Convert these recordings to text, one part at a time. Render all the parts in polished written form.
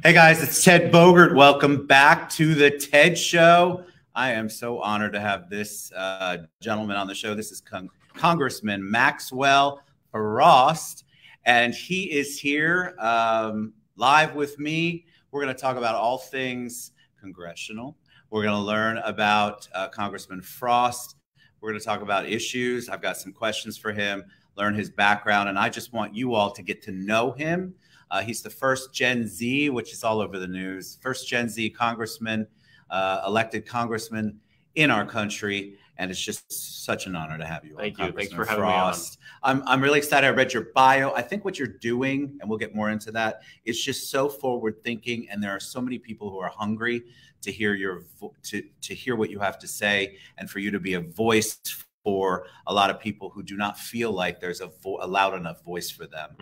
Hey guys, it's Ted Bogert. Welcome back to the TED Show. I am so honored to have this gentleman on the show. This is Congressman Maxwell Frost, and he is here live with me. We're going to talk about all things congressional. We're going to learn about Congressman Frost. We're going to talk about issues. I've got some questions for him, learn his background, and I just want you all to get to know him. He's the first Gen Z, which is all over the news, first Gen Z congressman, elected congressman in our country. And it's just such an honor to have you. Thank you. Thanks for having me on. I'm really excited. I read your bio. I think what you're doing, and we'll get more into that, is just so forward thinking. And there are so many people who are hungry to hear to hear what you have to say, and for you to be a voice for a lot of people who do not feel like there's a loud enough voice for them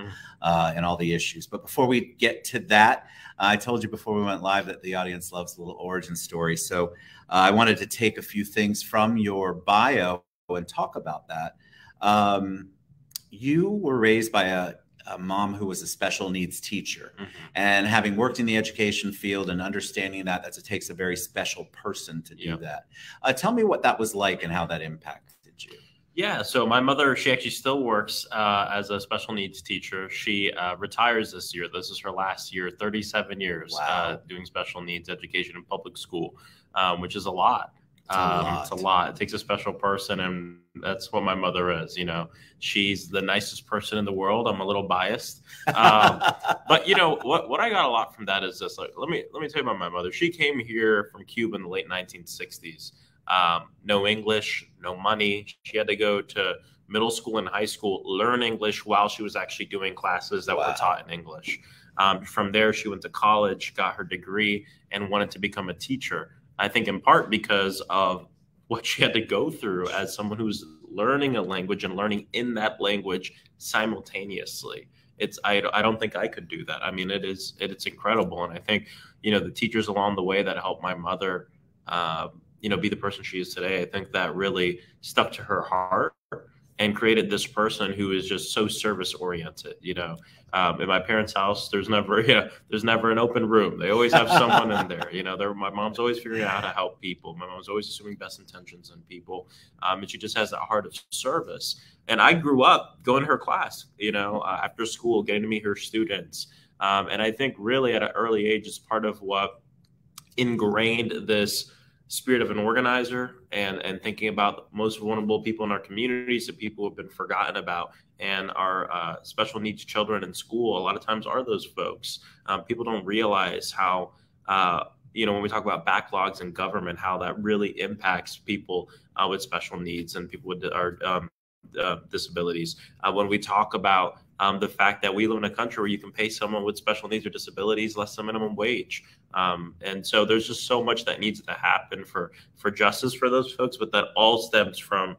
in all the issues. But before we get to that, I told you before we went live that the audience loves a little origin story. So I wanted to take a few things from your bio and talk about that. You were raised by a mom who was a special needs teacher. And having worked in the education field and understanding that it takes a very special person to do that. Tell me what that was like and how that impacted you. Yeah, so my mother, she actually still works as a special needs teacher. She retires this year. This is her last year, 37 years doing special needs education in public school, which is a lot. It's a lot. It takes a special person, and that's what my mother is. You know, she's the nicest person in the world. I'm a little biased, but you know what I got a lot from that is this. Like, let me tell you about my mother. She came here from Cuba in the late 1960s. No English, no money. She had to go to middle school and high school, learn English while she was actually doing classes that were taught in English. From there, she went to college, got her degree, and wanted to become a teacher. I think in part because of what she had to go through as someone who's learning a language and learning in that language simultaneously. I don't think I could do that. I mean, it's incredible. And I think, you know, the teachers along the way that helped my mother, you know, be the person she is today, I think that really stuck to her heart and created this person who is just so service oriented. You know, in my parents' house, there's never an open room. They always have someone in there. You know, my mom's always figuring out how to help people. My mom's always assuming best intentions in people, and she just has that heart of service. And I grew up going to her class. You know, after school, getting to meet her students, and I think really at an early age is part of what ingrained this spirit of an organizer and thinking about the most vulnerable people in our communities, the people who have been forgotten about, and our special needs children in school a lot of times are those folks. People don't realize how, you know, when we talk about backlogs in government, how that really impacts people with special needs and people with disabilities. When we talk about the fact that we live in a country where you can pay someone with special needs or disabilities less than minimum wage. And so there's just so much that needs to happen for justice for those folks, but that all stems from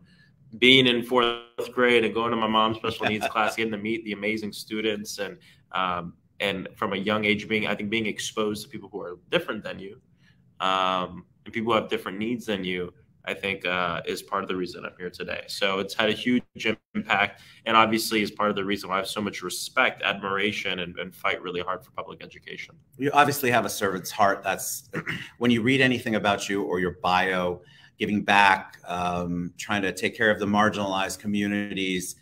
being in 4th grade and going to my mom's special needs class, getting to meet the amazing students, and from a young age being exposed to people who are different than you, and people who have different needs than you, I think is part of the reason I'm here today. So it's had a huge impact, and obviously is part of the reason why I have so much respect, admiration, and fight really hard for public education. You obviously have a servant's heart. That's when you read anything about you or your bio, giving back, trying to take care of the marginalized communities,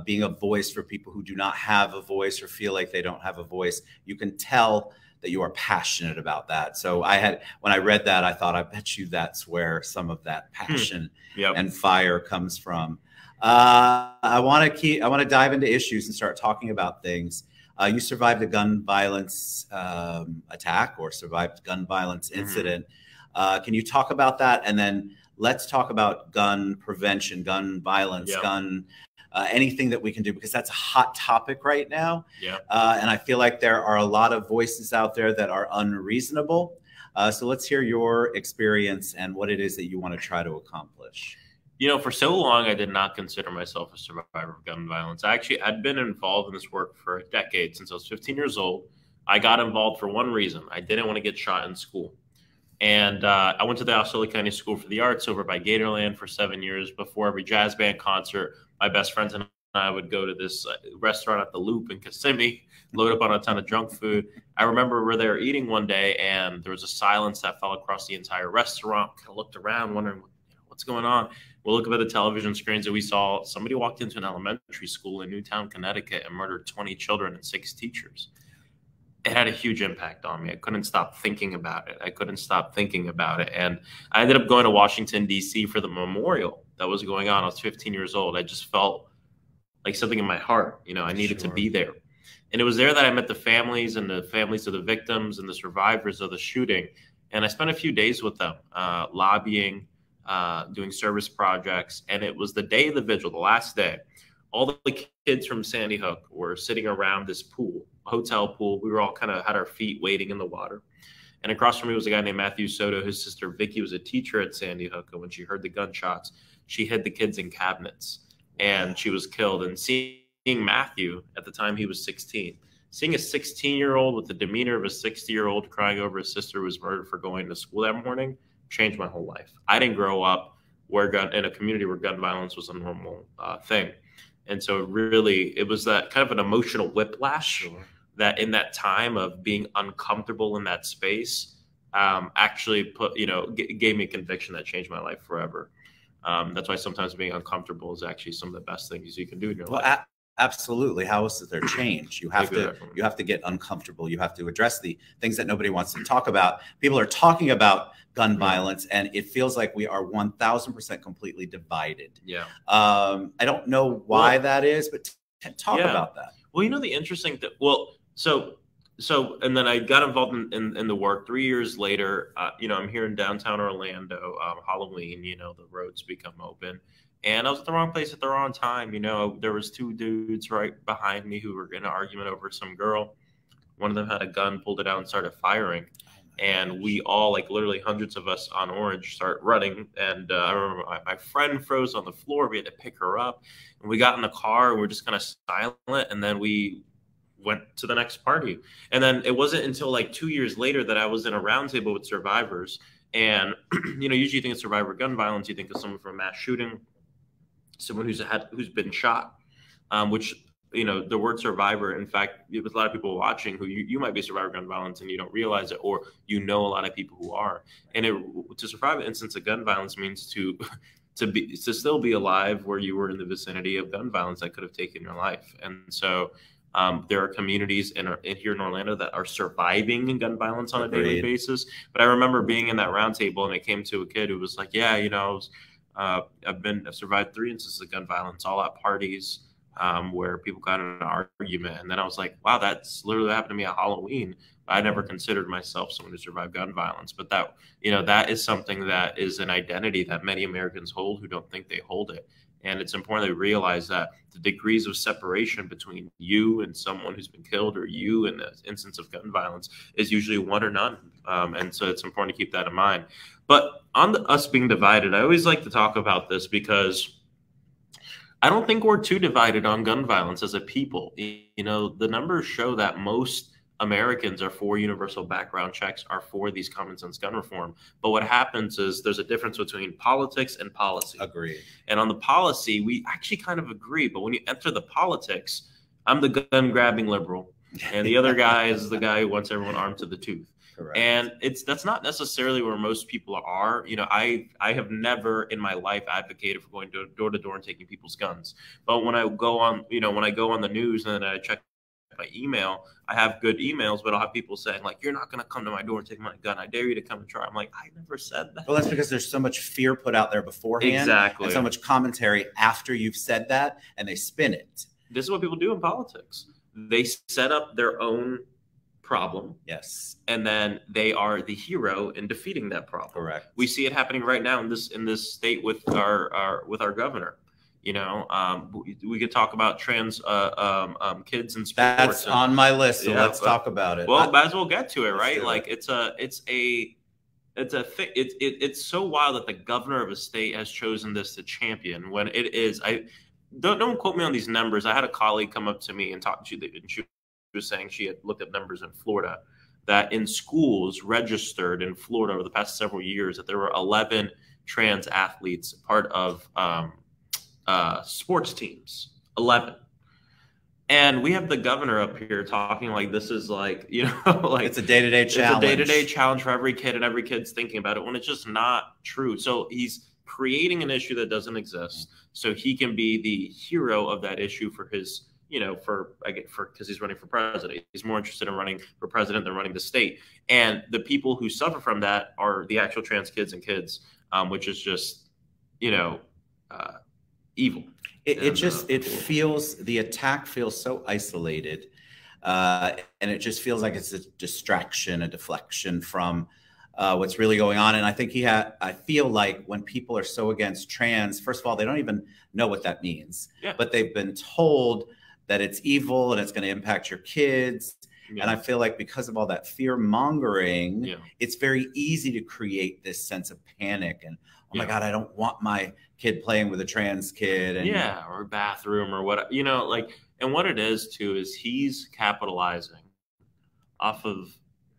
being a voice for people who do not have a voice or feel like they don't have a voice. You can tell that you are passionate about that. So when I read that, I thought, I bet you that's where some of that passion and fire comes from. I want to dive into issues and start talking about things. You survived a gun violence attack or survived a gun violence incident. Can you talk about that? And then let's talk about gun prevention, gun violence, anything that we can do, because that's a hot topic right now. And I feel like there are a lot of voices out there that are unreasonable. So let's hear your experience and what it is that you want to try to accomplish. You know, for so long, I did not consider myself a survivor of gun violence. I actually had been involved in this work for a decade. Since I was 15 years old, I got involved for one reason. I didn't want to get shot in school. And I went to the Afro-Latino County School for the Arts over by Gatorland for 7 years. Before every jazz band concert, my best friends and I would go to this restaurant at the Loop in Kissimmee, load up on a ton of junk food. I remember we were there eating one day, and there was a silence that fell across the entire restaurant. Kind of looked around, wondering what's going on. We'll look up at the television screens, and we saw somebody walked into an elementary school in Newtown, Connecticut, and murdered 20 children and 6 teachers. It had a huge impact on me. I couldn't stop thinking about it. And I ended up going to Washington, D.C. for the memorial that was going on. I was 15 years old. I just felt like something in my heart, I needed to be there. And it was there that I met the families and the families of the victims and the survivors of the shooting. And I spent a few days with them, lobbying, doing service projects. And it was the day of the vigil, the last day. All the kids from Sandy Hook were sitting around this pool, hotel pool. We were all kind of had our feet wading in the water. And across from me was a guy named Matthew Soto. His sister Vicky was a teacher at Sandy Hook. And when she heard the gunshots, she hid the kids in cabinets. And she was killed. And seeing Matthew, at the time he was 16, seeing a 16-year-old with the demeanor of a 60-year-old crying over his sister who was murdered for going to school that morning changed my whole life. I didn't grow up in a community where gun violence was a normal thing. And so really, it was that kind of an emotional whiplash that in that time of being uncomfortable in that space actually gave me a conviction that changed my life forever. That's why sometimes being uncomfortable is actually some of the best things you can do in your life. Absolutely. How else is there change? You have to get uncomfortable. You have to address the things that nobody wants to talk about. People are talking about gun violence, and it feels like we are 1,000% completely divided. Yeah. I don't know why that is, but talk about that. Well, the interesting thing. So, and then I got involved in the work 3 years later. I'm here in downtown Orlando, Halloween, the roads become open. And I was at the wrong place at the wrong time. There was 2 dudes right behind me who were in an argument over some girl. One of them had a gun, pulled it out and started firing. And we all, like literally hundreds of us on Orange, start running. And I remember my friend froze on the floor. We had to pick her up. And we got in the car and we're just kind of silent. And then we went to the next party. And then it wasn't until like 2 years later that I was in a roundtable with survivors. And, usually you think of survivor gun violence, you think of someone from a mass shooting, someone who's been shot, which, the word survivor, in fact, with a lot of people watching who you might be a survivor of gun violence and you don't realize it, or a lot of people who are. And to survive an instance of gun violence means to still be alive where you were in the vicinity of gun violence that could have taken your life. And so there are communities here in Orlando that are surviving gun violence on a daily basis. But I remember being in that roundtable and it came to a kid who was like, I've survived 3 instances of gun violence, all at parties where people got in an argument. And then I was like, wow, that's literally happened to me at Halloween. I never considered myself someone who survived gun violence. But that is something that is an identity that many Americans hold who don't think they hold it. And it's important to realize that the degrees of separation between you and someone who's been killed or you in the instance of gun violence is usually 1 or none. And so it's important to keep that in mind. But on us being divided, I always like to talk about this because I don't think we're too divided on gun violence as a people. The numbers show that most Americans are for universal background checks, are for these common sense gun reform. But what happens is there's a difference between politics and policy. Agreed. And on the policy, we actually kind of agree. But when you enter the politics, I'm the gun grabbing liberal. And the other guy is the guy who wants everyone armed to the tooth. Correct. And that's not necessarily where most people are. I have never in my life advocated for going door to door and taking people's guns. But when I go on, the news and then I check my email, I have good emails, but I'll have people saying like, you're not going to come to my door and take my gun. I dare you to come and try. I'm like, I never said that. Well, that's because there's so much fear put out there beforehand. Exactly. And so much commentary after you've said that, and they spin it. This is what people do in politics. They set up their own problem. Yes. And then they are the hero in defeating that problem. Correct. We see it happening right now in this state with our governor. We could talk about trans kids in sports. That's on my list, so let's talk about it. Well, might as well get to it, right? Like it's so wild that the governor of a state has chosen this to champion when it is. Don't quote me on these numbers. I had a colleague come up to me and talk to you, and she was saying she had looked at numbers in Florida that in schools registered in Florida over the past several years that there were 11 trans athletes part of sports teams. 11. And we have the governor up here talking like this is like, you know, like it's a day-to-day challenge. It's a day-to-day challenge for every kid, and every kid's thinking about it when it's just not true. So he's creating an issue that doesn't exist so he can be the hero of that issue for his, you know, because he's running for president. He's more interested in running for president than running the state. And the people who suffer from that are the actual trans kids and kids, which is just, you know, evil. It feels, the attack feels so isolated, and it just feels like it's a distraction, a deflection from what's really going on. And I think I feel like when people are so against trans, first of all, they don't even know what that means, but they've been told that it's evil and it's going to impact your kids. Yeah. And I feel like because of all that fear mongering, it's very easy to create this sense of panic and, oh my God, I don't want my kid playing with a trans kid. And or a bathroom or what, you know, like, and what it is too, is he's capitalizing off of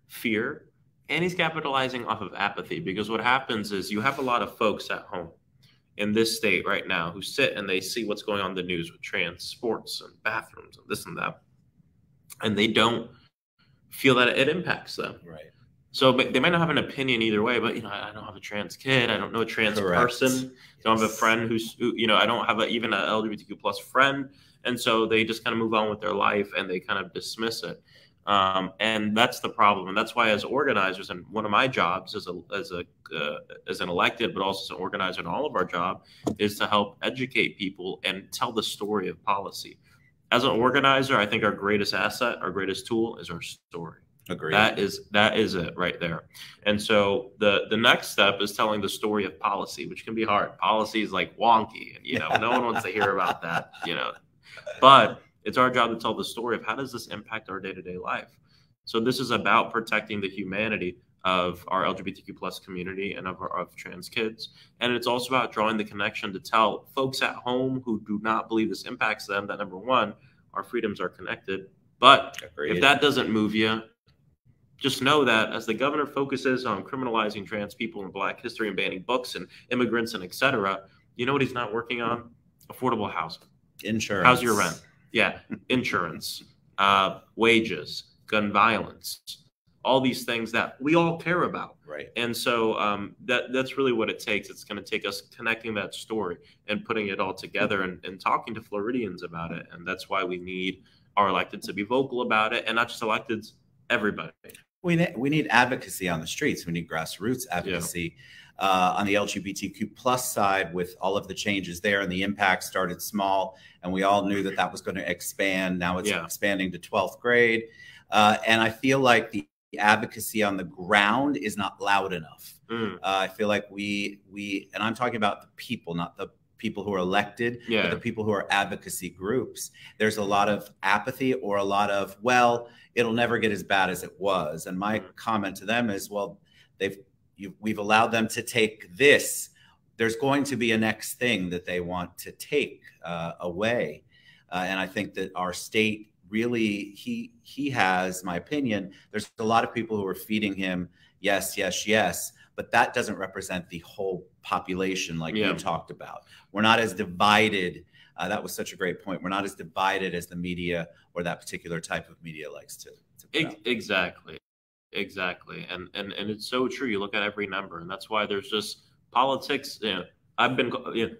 fear and he's capitalizing off of apathy, because what happens is you have a lot of folks at home in this state right now who sit and they see what's going on in the news with trans sports and bathrooms and this and that, and they don't feel that it impacts them. Right. So they might not have an opinion either way, but, you know, I don't have a trans kid. I don't know a trans person. I don't have a friend you know, I don't have even an LGBTQ plus friend. And so they just kind of move on with their life and they kind of dismiss it. And that's the problem. And that's why as organizers, and one of my jobs as an elected, but also as an organizer in all of our job, is to help educate people and tell the story of policy. As an organizer, I think our greatest asset, our greatest tool is our story. Agreed. That is it right there. And so the next step is telling the story of policy, which can be hard. Policy is like wonky, and, you know, no one wants to hear about that, you know, but it's our job to tell the story of how does this impact our day-to-day life. So this is about protecting the humanity of our LGBTQ plus community and of trans kids. And it's also about drawing the connection to tell folks at home who do not believe this impacts them that, number one, our freedoms are connected. But if that doesn't move you, just know that as the governor focuses on criminalizing trans people and Black history and banning books and immigrants and et cetera, you know what he's not working on? Affordable housing. Insurance. How's your rent? Yeah. Insurance, wages, gun violence, all these things that we all care about. Right. And so that's really what it takes. It's going to take us connecting that story and putting it all together and talking to Floridians about it. And that's why we need our electeds to be vocal about it, and not just electeds, everybody. We need advocacy on the streets. We need grassroots advocacy on the LGBTQ plus side, with all of the changes there, and the impact started small, and we all knew that that was going to expand. Now it's expanding to 12th grade. And I feel like the advocacy on the ground is not loud enough. I feel like and I'm talking about the people, not the people who are elected, but the people who are advocacy groups. There's a lot of apathy, or a lot of, well, it'll never get as bad as it was. And my comment to them is, well, we've allowed them to take this. There's going to be a next thing that they want to take away. And I think that our state really, he has, my opinion, there's a lot of people who are feeding him yes, yes, yes, but that doesn't represent the whole population like you talked about. We're not as divided. That was such a great point. We're not as divided as the media or that particular type of media likes to Exactly. And it's so true. You look at every number, and that's why there's just politics. You know, I've been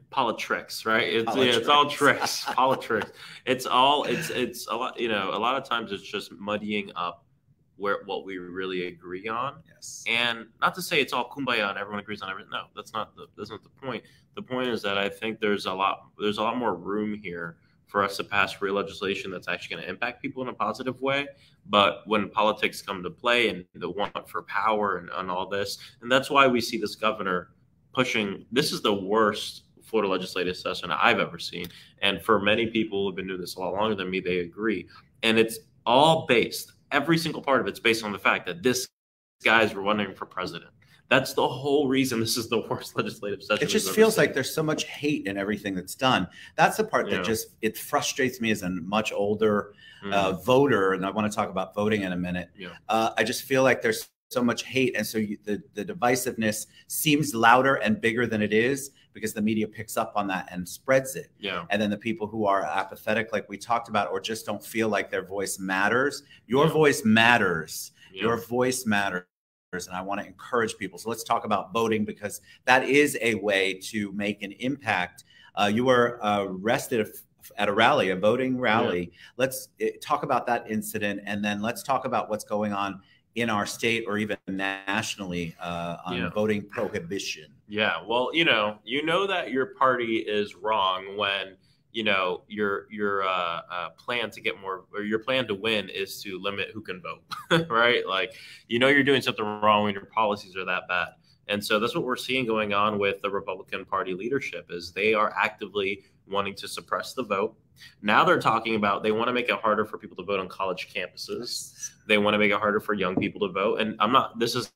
politics, right? It's all tricks, politics. It's a lot. You know, a lot of times it's just muddying up what we really agree on. Yes. And not to say it's all kumbaya and everyone agrees on everything. No, that's not the point. The point is that I think there's a lot more room here for us to pass real legislation that's actually going to impact people in a positive way. But when politics come to play and the want for power and all this, and that's why we see this governor pushing. This is the worst Florida legislative session I've ever seen. And for many people who've been doing this a lot longer than me, they agree. And it's all based, every single part of it's based on the fact that this guy's running for president. That's the whole reason this is the worst legislative session. It just feels like there's so much hate in everything that's done. That's the part that just, it frustrates me as a much older voter. And I want to talk about voting in a minute. I just feel like there's so much hate, and so the divisiveness seems louder and bigger than it is because the media picks up on that and spreads it. Yeah. And then the people who are apathetic, like we talked about, or just don't feel like their voice matters. Your voice matters. Your voice matters. And I want to encourage people. So let's talk about voting, because that is a way to make an impact. You were arrested at a rally, a voting rally. Yeah. Let's talk about that incident, and then let's talk about what's going on in our state or even nationally on voting prohibition. Yeah, well, you know that your party is wrong when your plan to get more, or your plan to win is to limit who can vote, right? Like, you're doing something wrong when your policies are that bad. And so that's what we're seeing going on with the Republican Party leadership, is they are actively wanting to suppress the vote. Now they're talking about, they want to make it harder for people to vote on college campuses. They want to make it harder for young people to vote. And this isn't,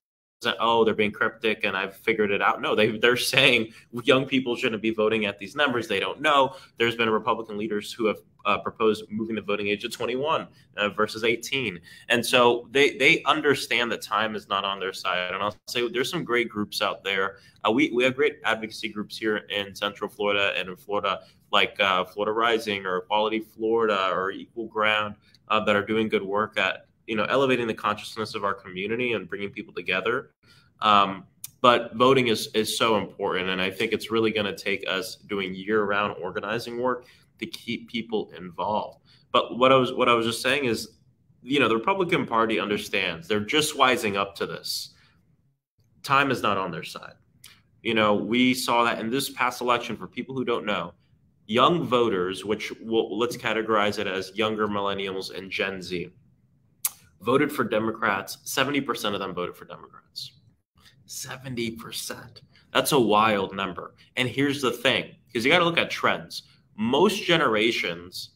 oh, they're being cryptic and I've figured it out. No, they're saying young people shouldn't be voting at these numbers. They don't know. There's been Republican leaders who have proposed moving the voting age to 21 versus 18. And so they understand that time is not on their side. And I'll say there's some great groups out there. We have great advocacy groups here in Central Florida and in Florida, like Florida Rising or Equality Florida or Equal Ground, that are doing good work at elevating the consciousness of our community and bringing people together. But voting is so important. And I think it's really going to take us doing year-round organizing work to keep people involved. But what I was just saying is, the Republican Party understands. They're just wising up to this. Time is not on their side. We saw that in this past election. For people who don't know, young voters, which let's categorize it as younger millennials and Gen Z, voted for Democrats. 70% of them voted for Democrats. 70%. That's a wild number. And here's the thing, because you got to look at trends. Most generations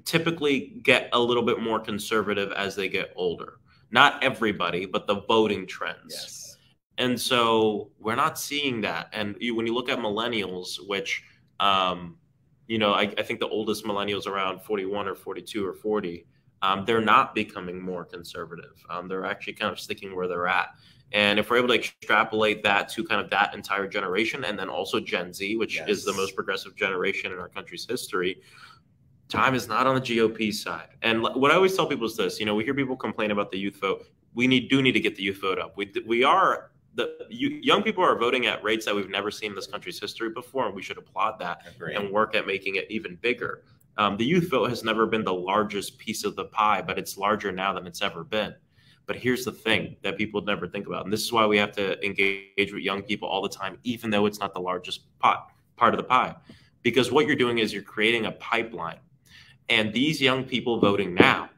typically get a little bit more conservative as they get older. Not everybody, but the voting trends. Yes. And so we're not seeing that. And when you look at millennials, which, I think the oldest millennials around 41 or 42 or 40, they're not becoming more conservative. They're actually kind of sticking where they're at. And if we're able to extrapolate that to kind of that entire generation, and then also Gen Z, which is the most progressive generation in our country's history, time is not on the GOP side. And what I always tell people is this, we hear people complain about the youth vote. We do need to get the youth vote up. Young people are voting at rates that we've never seen in this country's history before, and we should applaud that and work at making it even bigger. The youth vote has never been the largest piece of the pie, but it's larger now than it's ever been. But here's the thing that people never think about, and this is why we have to engage with young people all the time, even though it's not the largest part of the pie. Because what you're doing is you're creating a pipeline. And these young people voting now,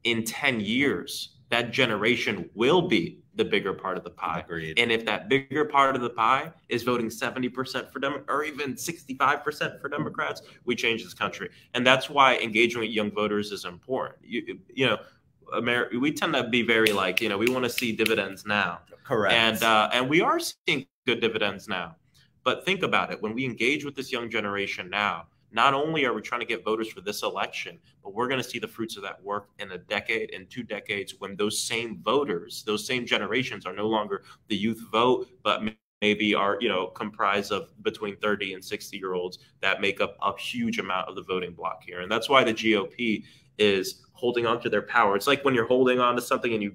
in 10 years, that generation will be the bigger part of the pie. Agreed. And if that bigger part of the pie is voting 70% for Democrats, or even 65% for Democrats, we change this country. And that's why engaging with young voters is important. We tend to be very we want to see dividends now. Correct. And we are seeing good dividends now. But think about it. When we engage with this young generation now, not only are we trying to get voters for this election, but we're going to see the fruits of that work in a decade, in 2 decades, when those same voters, those same generations are no longer the youth vote, but maybe are, comprised of between 30 and 60-year-olds that make up a huge amount of the voting block here. And that's why the GOP is holding on to their power. It's like when you're holding on to something and you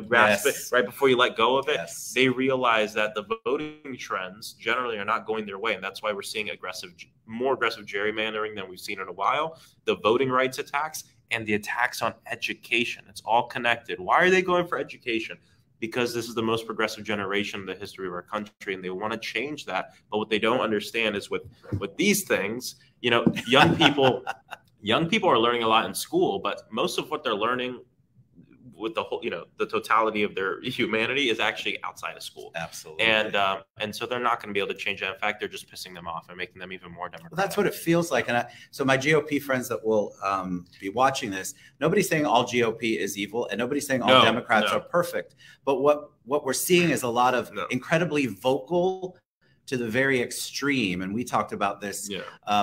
grasp it right before you let go of it. Yes. They realize that the voting trends generally are not going their way. And that's why we're seeing more aggressive gerrymandering than we've seen in a while, the voting rights attacks, and the attacks on education. It's all connected. Why are they going for education? Because this is the most progressive generation in the history of our country, and they want to change that. But what they don't understand is with these things, young people are learning a lot in school, but most of what they're learning with the whole, the totality of their humanity is actually outside of school. Absolutely. And so they're not going to be able to change that. In fact, they're just pissing them off and making them even more Democratic. Well, that's what it feels like. And so my GOP friends that will be watching this, nobody's saying all GOP is evil, and nobody's saying all Democrats are perfect. But what we're seeing is a lot of incredibly vocal, to the very extreme, and we talked about this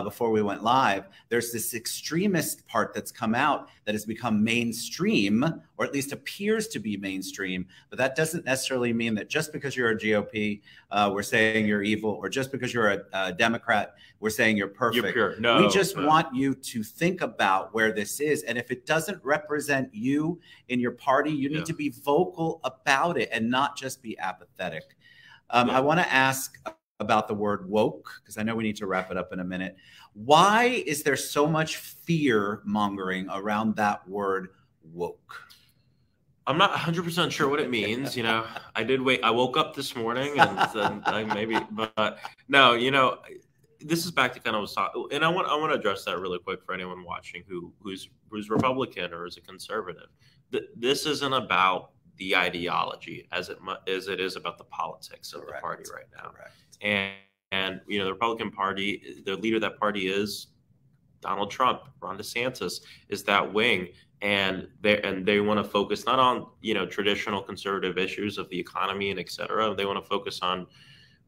before we went live, there's this extremist part that's come out that has become mainstream, or at least appears to be mainstream. But that doesn't necessarily mean that just because you're a GOP, we're saying you're evil, or just because you're a Democrat, we're saying you're perfect. You're pure. No, we just want you to think about where this is. And if it doesn't represent you in your party, you need to be vocal about it and not just be apathetic. I want to ask about the word woke, because I know we need to wrap it up in a minute. Why is there so much fear mongering around that word woke? I'm not 100% sure what it means. You know, I woke up this morning and but no, you know, this is back to kind of was talking, and I want to address that really quick for anyone watching who's Republican or is a conservative. This isn't about the ideology as it is about the politics of the party right now. And you know, the Republican Party, the leader of that party is Donald Trump. Ron DeSantis is that wing, and they want to focus not on, you know, traditional conservative issues of the economy and et cetera. They want to focus on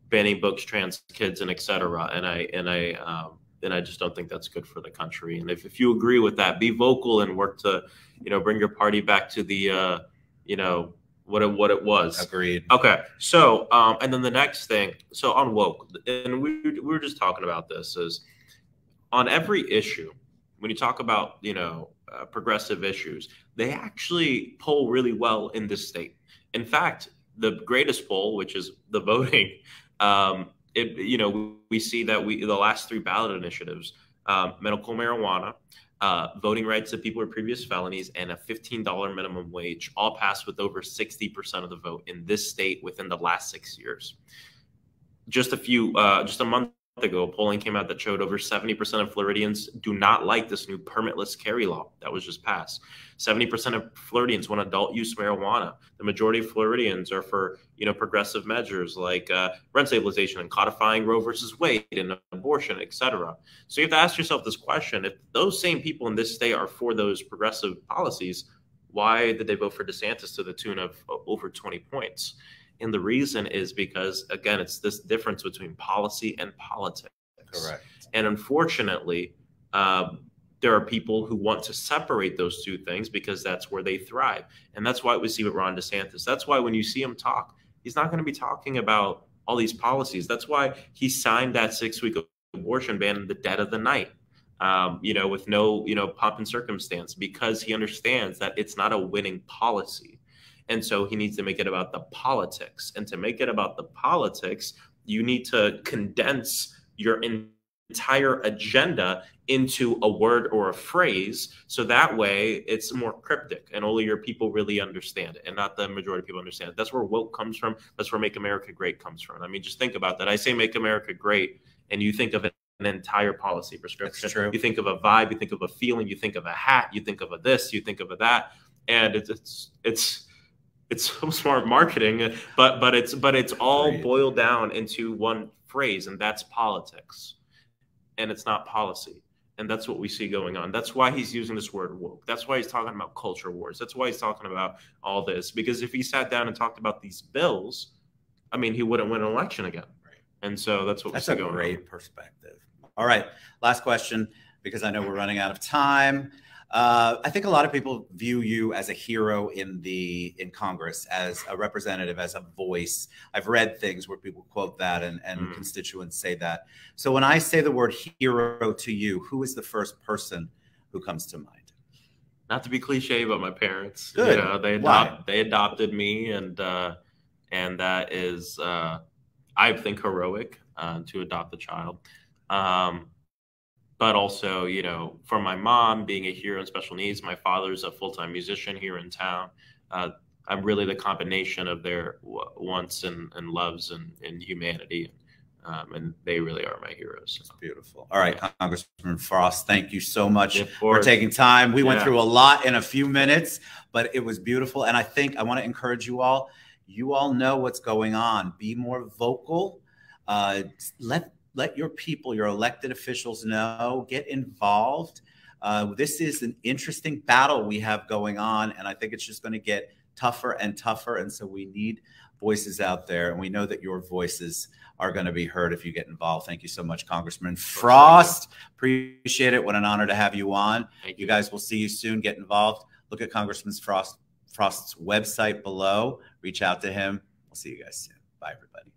banning books, trans kids, and et cetera. And I just don't think that's good for the country. And if you agree with that, be vocal and work to, you know, bring your party back to the you know, what it was. Agreed. Okay. So, and then the next thing, so on woke, and we were just talking about this, is on every issue, when you talk about, you know, progressive issues, they actually poll really well in this state. In fact, the greatest poll, which is the voting, you know, we see that the last 3 ballot initiatives, medical marijuana, voting rights of people with previous felonies, and a $15 minimum wage, all passed with over 60% of the vote in this state within the last 6 years. Just a month ago, polling came out that showed over 70% of Floridians do not like this new permitless carry law that was just passed. 70% of Floridians want adult use marijuana. The majority of Floridians are for, you know, progressive measures like rent stabilization and codifying Roe versus Wade and abortion, et cetera. So you have to ask yourself this question: if those same people in this state are for those progressive policies, why did they vote for DeSantis to the tune of over 20 points? And the reason is because, again, it's this difference between policy and politics. Correct. And unfortunately, there are people who want to separate those two things because that's where they thrive. And that's why we see with Ron DeSantis. That's why when you see him talk, he's not going to be talking about all these policies. That's why he signed that 6-week abortion ban in the dead of the night, you know, with no, you know, pomp and circumstance, because he understands that it's not a winning policy. And so he needs to make it about the politics. And to make it about the politics, you need to condense your entire agenda into a word or a phrase. So that way it's more cryptic and only your people really understand it, and not the majority of people understand it. That's where woke comes from. That's where Make America Great comes from. I mean, just think about that. I say Make America Great, and you think of an entire policy prescription. That's true. You think of a vibe, you think of a feeling, you think of a hat, you think of a this, you think of a that. And it's so smart marketing, but it's all boiled down into one phrase, and that's politics, and it's not policy. And that's what we see going on. That's why he's using this word woke. That's why he's talking about culture wars. That's why he's talking about all this, because if he sat down and talked about these bills, I mean, he wouldn't win an election again. And so that's what we see going on. That's a great perspective. All right, last question, because I know we're running out of time. I think a lot of people view you as a hero in Congress, as a representative, as a voice. I've read things where people quote that and constituents say that. So when I say the word hero to you, who is the first person who comes to mind? Not to be cliche, but my parents. Good. You know, they adopted me, and that is, I think, heroic to adopt a child. But also, you know, for my mom being a hero in special needs, my father's a full-time musician here in town. I'm really the combination of their wants and loves and humanity. And they really are my heroes. That's beautiful. All right, Congressman Frost, thank you so much for taking time. We went through a lot in a few minutes, but it was beautiful. And I think I want to encourage you all. You all know what's going on. Be more vocal. Let your people, your elected officials know, get involved. This is an interesting battle we have going on, and I think it's just going to get tougher and tougher. And so we need voices out there, and we know that your voices are going to be heard if you get involved. Thank you so much, Congressman Frost. Appreciate it. What an honor to have you on. You guys, will see you soon. Get involved. Look at Congressman Frost's website below. Reach out to him. We'll see you guys soon. Bye, everybody.